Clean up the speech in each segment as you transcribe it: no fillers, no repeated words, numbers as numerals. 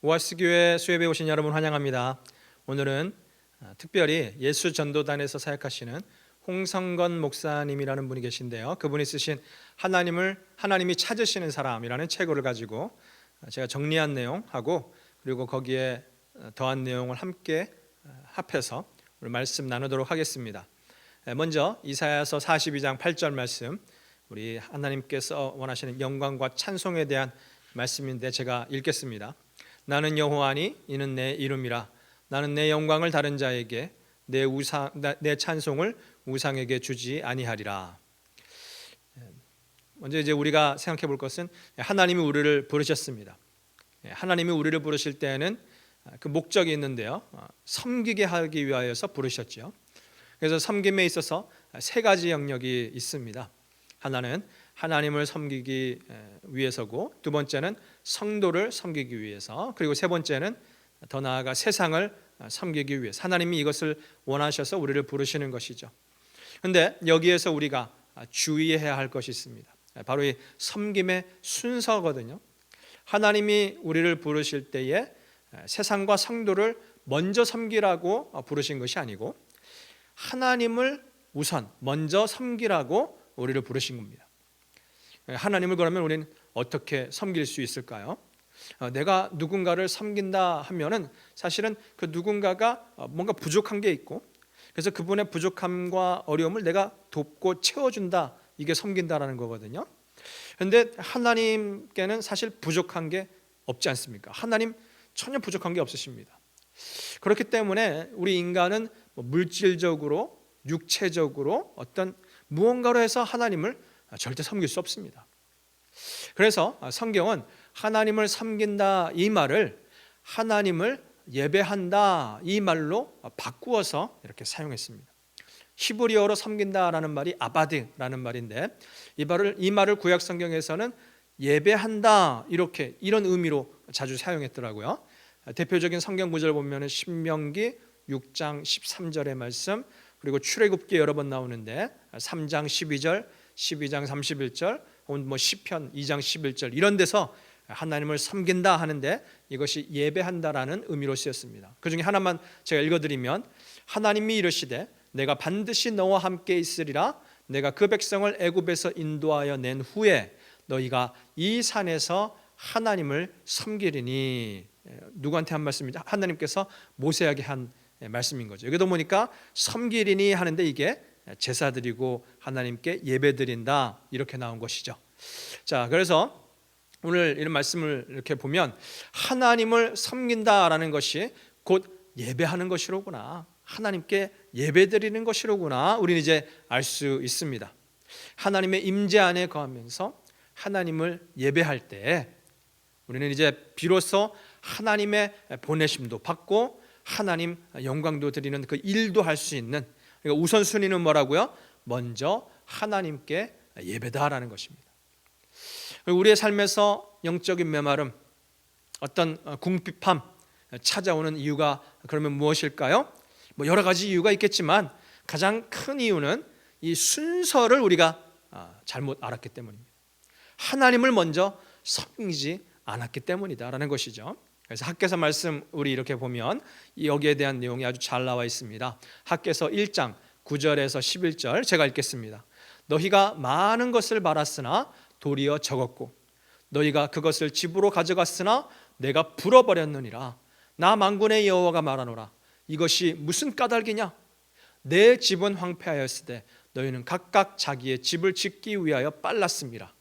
오아시스 교회 수협에 오신 여러분 환영합니다. 오늘은 특별히 예수 전도단에서 사역하시는 홍성건 목사님이라는 분이 계신데요. 그분이 쓰신 하나님이 찾으시는 사람이라는 책을 가지고 제가 정리한 내용하고 그리고 거기에 더한 내용을 함께 합해서 오늘 말씀 나누도록 하겠습니다. 먼저 이사야서 42장 8절 말씀, 우리 하나님께서 원하시는 영광과 찬송에 대한 말씀인데 제가 읽겠습니다. 나는 여호와니 이는 내 이름이라. 나는 내 영광을 다른 자에게 내 찬송을 우상에게 주지 아니하리라. 먼저 이제 우리가 생각해 볼 것은 하나님이 우리를 부르셨습니다. 하나님이 우리를 부르실 때에는 그 목적이 있는데요. 섬기게 하기 위하여서 부르셨죠. 그래서 섬김에 있어서 세 가지 영역이 있습니다. 하나는 하나님을 섬기기 위해서고, 두 번째는 성도를 섬기기 위해서, 그리고 세 번째는 더 나아가 세상을 섬기기 위해서. 하나님이 이것을 원하셔서 우리를 부르시는 것이죠. 그런데 여기에서 우리가 주의해야 할 것이 있습니다. 바로 이 섬김의 순서거든요. 하나님이 우리를 부르실 때에 세상과 성도를 먼저 섬기라고 부르신 것이 아니고 하나님을 우선 먼저 섬기라고 우리를 부르신 겁니다. 하나님을 그러면 우리는 어떻게 섬길 수 있을까요? 내가 누군가를 섬긴다 하면은 사실은 그 누군가가 뭔가 부족한 게 있고, 그래서 그분의 부족함과 어려움을 내가 돕고 채워준다, 이게 섬긴다라는 거거든요. 그런데 하나님께는 사실 부족한 게 없지 않습니까? 하나님 전혀 부족한 게 없으십니다. 그렇기 때문에 우리 인간은 물질적으로, 육체적으로 어떤 무언가로 해서 하나님을 절대 섬길 수 없습니다. 그래서 성경은 하나님을 섬긴다 이 말을 하나님을 예배한다 이 말로 바꾸어서 이렇게 사용했습니다. 히브리어로 섬긴다라는 말이 아바드라는 말인데 이 말을 구약 성경에서는 예배한다 이런 의미로 자주 사용했더라고요. 대표적인 성경 구절 보면은 신명기 6장 13절의 말씀, 그리고 출애굽기 여러 번 나오는데 3장 12절, 12장 31절, 혹은 시편 2장 11절 이런 데서 하나님을 섬긴다 하는데 이것이 예배한다라는 의미로 쓰였습니다. 그 중에 하나만 제가 읽어드리면, 하나님이 이르시되 내가 반드시 너와 함께 있으리라. 내가 그 백성을 애굽에서 인도하여 낸 후에 너희가 이 산에서 하나님을 섬기리니. 누구한테 한 말씀이죠? 하나님께서 모세에게 한 말씀인 거죠. 여기도 보니까 섬기리니 하는데 이게 제사 드리고 하나님께 예배 드린다 이렇게 나온 것이죠. 자, 그래서 오늘 이런 말씀을 이렇게 보면 하나님을 섬긴다라는 것이 곧 예배하는 것이로구나, 하나님께 예배 드리는 것이로구나, 우리는 이제 알 수 있습니다. 하나님의 임재 안에 거하면서 하나님을 예배할 때 우리는 이제 비로소 하나님의 보내심도 받고 하나님 영광도 드리는 그 일도 할 수 있는, 그러니까 우선순위는 뭐라고요? 먼저 하나님께 예배다라는 것입니다. 우리의 삶에서 영적인 메마름, 어떤 궁핍함 찾아오는 이유가 그러면 무엇일까요? 여러 가지 이유가 있겠지만 가장 큰 이유는 이 순서를 우리가 잘못 알았기 때문입니다. 하나님을 먼저 섬기지 않았기 때문이다라는 것이죠. 그래서 학개서 말씀 우리 이렇게 보면 여기에 대한 내용이 아주 잘 나와 있습니다. 학개서 1장 9절에서 11절 제가 읽겠습니다. 너희가 많은 것을 말았으나 도리어 적었고 너희가 그것을 집으로 가져갔으나 내가 불어버렸느니라. 나 만군의 여호와가 말하노라. 이것이 무슨 까닭이냐? 내 집은 황폐하였으되 너희는 각각 자기의 집을 짓기 위하여 빨랐습니다.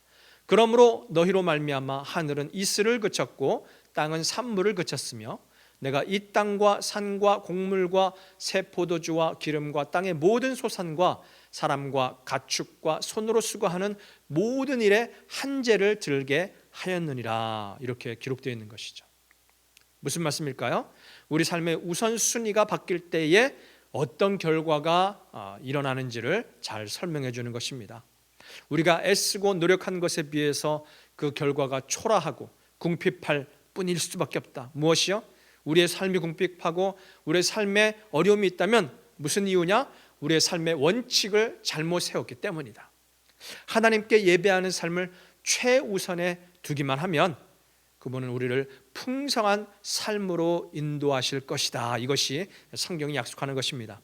그러므로 너희로 말미암아 하늘은 이슬을 그쳤고 땅은 산물을 그쳤으며 내가 이 땅과 산과 곡물과 새 포도주와 기름과 땅의 모든 소산과 사람과 가축과 손으로 수고하는 모든 일에 한재를 들게 하였느니라. 이렇게 기록되어 있는 것이죠. 무슨 말씀일까요? 우리 삶의 우선순위가 바뀔 때에 어떤 결과가 일어나는지를 잘 설명해 주는 것입니다. 우리가 애쓰고 노력한 것에 비해서 그 결과가 초라하고 궁핍할 뿐일 수밖에 없다. 무엇이요? 우리의 삶이 궁핍하고 우리의 삶에 어려움이 있다면 무슨 이유냐? 우리의 삶의 원칙을 잘못 세웠기 때문이다. 하나님께 예배하는 삶을 최우선에 두기만 하면 그분은 우리를 풍성한 삶으로 인도하실 것이다. 이것이 성경이 약속하는 것입니다.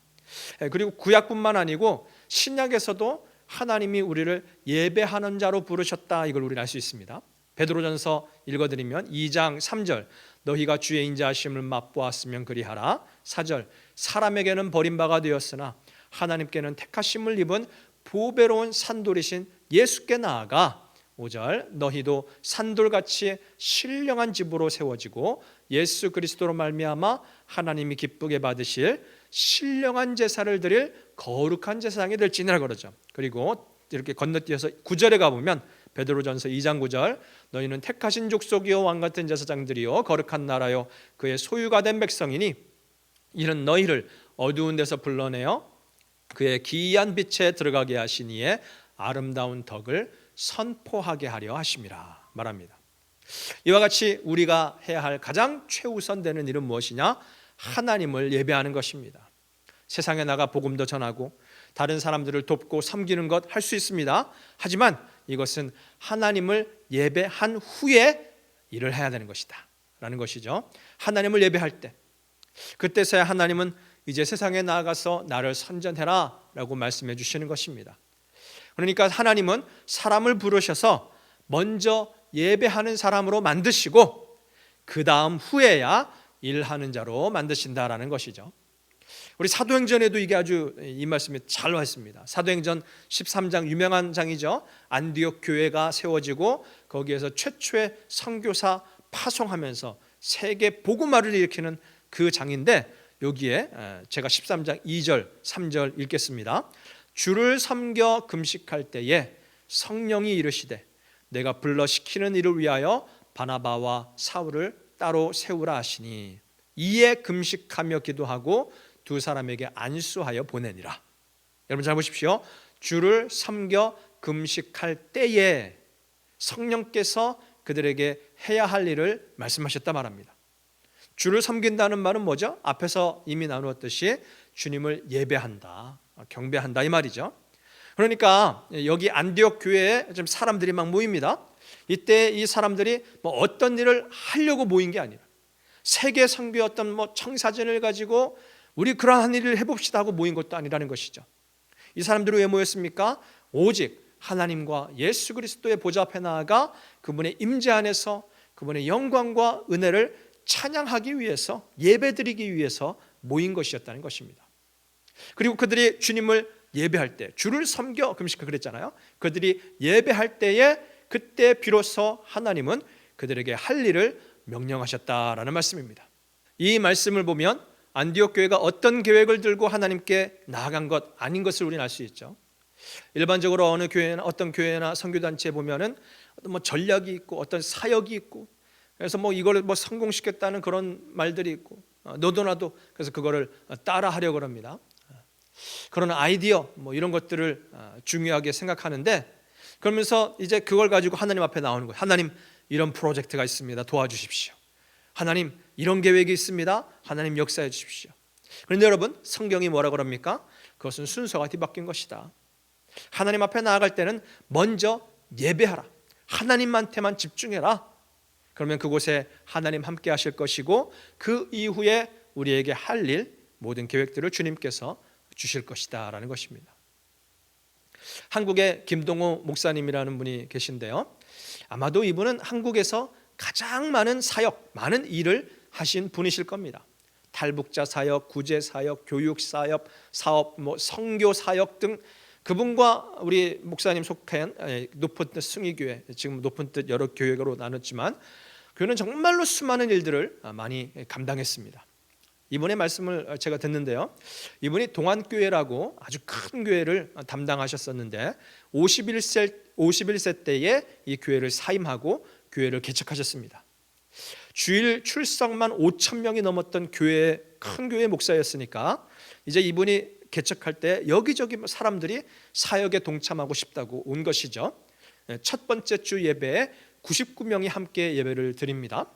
그리고 구약뿐만 아니고 신약에서도 하나님이 우리를 예배하는 자로 부르셨다. 이걸 우리는 알 수 있습니다. 베드로전서 읽어드리면 2장 3절 너희가 주의 인자하심을 맛보았으면 그리하라. 4절 사람에게는 버림바가 되었으나 하나님께는 택하심을 입은 보배로운 산돌이신 예수께 나아가. 5절 너희도 산돌같이 신령한 집으로 세워지고 예수 그리스도로 말미암아 하나님이 기쁘게 받으실 신령한 제사를 드릴 거룩한 제사장이 될지니라 그러죠. 그리고 이렇게 건너뛰어서 9절에 가보면 베드로전서 2장 9절 너희는 택하신 족속이요 왕같은 제사장들이요 거룩한 나라요 그의 소유가 된 백성이니 이는 너희를 어두운 데서 불러내어 그의 기이한 빛에 들어가게 하시니에 아름다운 덕을 선포하게 하려 하심이라 말합니다. 이와 같이 우리가 해야 할 가장 최우선 되는 일은 무엇이냐? 하나님을 예배하는 것입니다. 세상에 나가 복음도 전하고 다른 사람들을 돕고 섬기는 것 할 수 있습니다. 하지만 이것은 하나님을 예배한 후에 일을 해야 되는 것이다 라는 것이죠. 하나님을 예배할 때 그때서야 하나님은 이제 세상에 나아가서 나를 선전해라 라고 말씀해 주시는 것입니다. 그러니까 하나님은 사람을 부르셔서 먼저 예배하는 사람으로 만드시고 그 다음 후에야 일하는 자로 만드신다라는 것이죠. 우리 사도행전에도 이게 아주 이 말씀이 잘 와 있습니다. 사도행전 13장 유명한 장이죠. 안디옥 교회가 세워지고 거기에서 최초의 선교사 파송하면서 세계 복음화를 일으키는 그 장인데 여기에 제가 13장 2절 3절 읽겠습니다. 주를 섬겨 금식할 때에 성령이 이르시되 내가 불러 시키는 일을 위하여 바나바와 사울을 따로 세우라 하시니 이에 금식하며 기도하고 두 사람에게 안수하여 보내니라. 여러분 잘 보십시오. 주를 섬겨 금식할 때에 성령께서 그들에게 해야 할 일을 말씀하셨다 말합니다. 주를 섬긴다는 말은 뭐죠? 앞에서 이미 나누었듯이 주님을 예배한다, 경배한다 이 말이죠. 그러니까 여기 안디옥 교회에 좀 사람들이 막 모입니다. 이때 이 사람들이 뭐 어떤 일을 하려고 모인 게 아니라 세계 선교의 어떤 뭐 청사진을 가지고 우리 그러한 일을 해봅시다 하고 모인 것도 아니라는 것이죠. 이 사람들이 왜 모였습니까? 오직 하나님과 예수 그리스도의 보좌 앞에 나아가 그분의 임재 안에서 그분의 영광과 은혜를 찬양하기 위해서 예배드리기 위해서 모인 것이었다는 것입니다. 그리고 그들이 주님을 예배할 때 주를 섬겨 금식하 그랬잖아요. 그들이 예배할 때에 그때 비로소 하나님은 그들에게 할 일을 명령하셨다라는 말씀입니다. 이 말씀을 보면 안디옥 교회가 어떤 계획을 들고 하나님께 나아간 것 아닌 것을 우리는 알 수 있죠. 일반적으로 어느 교회나 어떤 교회나 선교단체에 보면은 뭐 전략이 있고 어떤 사역이 있고 그래서 뭐 이걸 뭐 성공시켰다는 그런 말들이 있고 너도나도 그래서 그거를 따라하려고 합니다. 그런 아이디어 뭐 이런 것들을 중요하게 생각하는데 그러면서 이제 그걸 가지고 하나님 앞에 나오는 거예요. 하나님 이런 프로젝트가 있습니다. 도와주십시오. 하나님 이런 계획이 있습니다. 하나님 역사해 주십시오. 그런데 여러분 성경이 뭐라고 합니까? 그것은 순서가 뒤바뀐 것이다. 하나님 앞에 나아갈 때는 먼저 예배하라. 하나님한테만 집중해라. 그러면 그곳에 하나님 함께 하실 것이고 그 이후에 우리에게 할 일 모든 계획들을 주님께서 주실 것이다 라는 것입니다. 한국에 김동호 목사님이라는 분이 계신데요. 아마도 이분은 한국에서 가장 많은 사역, 많은 일을 하신 분이실 겁니다. 탈북자 사역, 구제 사역, 교육 사역, 사업, 뭐 선교 사역 등 그분과 우리 목사님 속한 높은 뜻 승희교회, 지금 높은 뜻 여러 교회로 나눴지만 교회는 정말로 수많은 일들을 많이 감당했습니다. 이분의 말씀을 제가 듣는데요. 이분이 동안교회라고 아주 큰 교회를 담당하셨었는데 51세 때에 이 교회를 사임하고 교회를 개척하셨습니다. 주일 출석만 5,000명이 넘었던 교회, 큰 교회 목사였으니까 이제 이분이 개척할 때 여기저기 사람들이 사역에 동참하고 싶다고 온 것이죠. 첫 번째 주 예배에 99명이 함께 예배를 드립니다.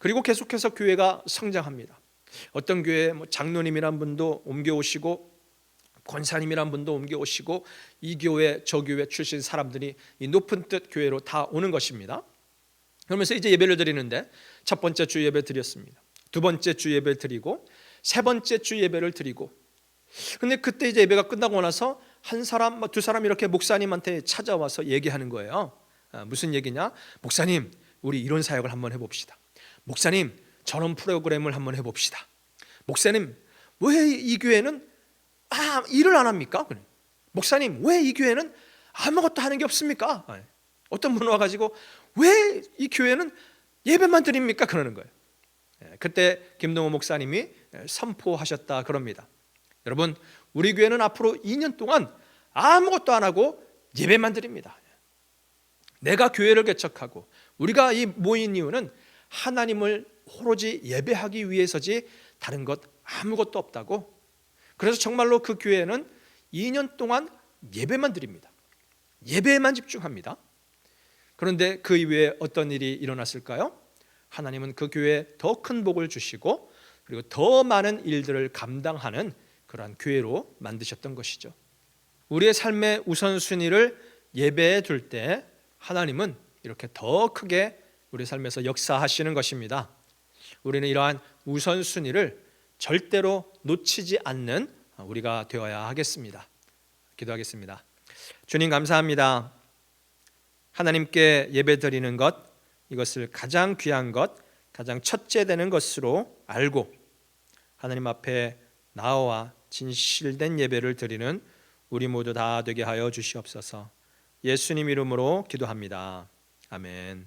그리고 계속해서 교회가 성장합니다. 어떤 교회에 장로님이란 분도 옮겨오시고 권사님이란 분도 옮겨오시고 이 교회 저 교회 출신 사람들이 이 높은 뜻 교회로 다 오는 것입니다. 그러면서 이제 예배를 드리는데 첫 번째 주 예배 드렸습니다. 두 번째 주 예배 드리고 세 번째 주 예배를 드리고, 근데 그때 이제 예배가 끝나고 나서 한 사람, 두 사람 이렇게 목사님한테 찾아와서 얘기하는 거예요. 무슨 얘기냐? 목사님, 우리 이런 사역을 한번 해봅시다. 목사님, 저런 프로그램을 한번 해봅시다. 목사님, 왜 이 교회는 일을 안 합니까? 목사님, 왜 이 교회는 아무것도 하는 게 없습니까? 어떤 분 와가지고 왜 이 교회는 예배만 드립니까? 그러는 거예요. 그때 김동호 목사님이 선포하셨다 그럽니다. 여러분, 우리 교회는 앞으로 2년 동안 아무것도 안 하고 예배만 드립니다. 내가 교회를 개척하고 우리가 이 모인 이유는 하나님을 오로지 예배하기 위해서지 다른 것 아무것도 없다고. 그래서 정말로 그 교회는 2년 동안 예배만 드립니다. 예배에만 집중합니다. 그런데 그 이후에 어떤 일이 일어났을까요? 하나님은 그 교회에 더 큰 복을 주시고 그리고 더 많은 일들을 감당하는 그러한 교회로 만드셨던 것이죠. 우리의 삶의 우선순위를 예배에 둘 때 하나님은 이렇게 더 크게 우리 삶에서 역사하시는 것입니다. 우리는 이러한 우선순위를 절대로 놓치지 않는 우리가 되어야 하겠습니다. 기도하겠습니다. 주님, 감사합니다. 하나님께 예배드리는 것, 이것을 가장 귀한 것, 가장 첫째 되는 것으로 알고 하나님 앞에 나와 진실된 예배를 드리는 우리 모두 다 되게 하여 주시옵소서. 예수님 이름으로 기도합니다. 아멘.